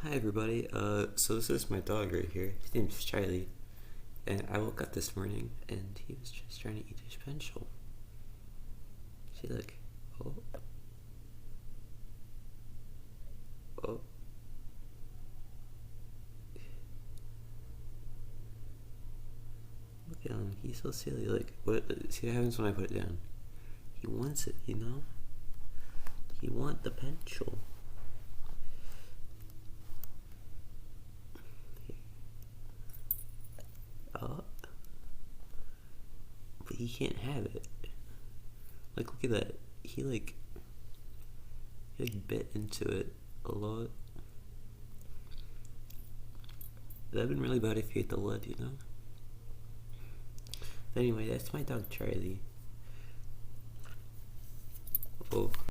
Hi everybody. So this is my dog right here. His name's Charlie, and I woke up this morning and he was just trying to eat his pencil. See, look. Oh, oh. Look at him. He's so silly. Like, what? See what happens when I put it down? He wants it, you know. He wants the pencil. Oh, but he can't have it. Like, look at that. He bit into it a lot. That'd been really bad if he ate the lead, you know? But anyway, that's my dog Charlie. Oh.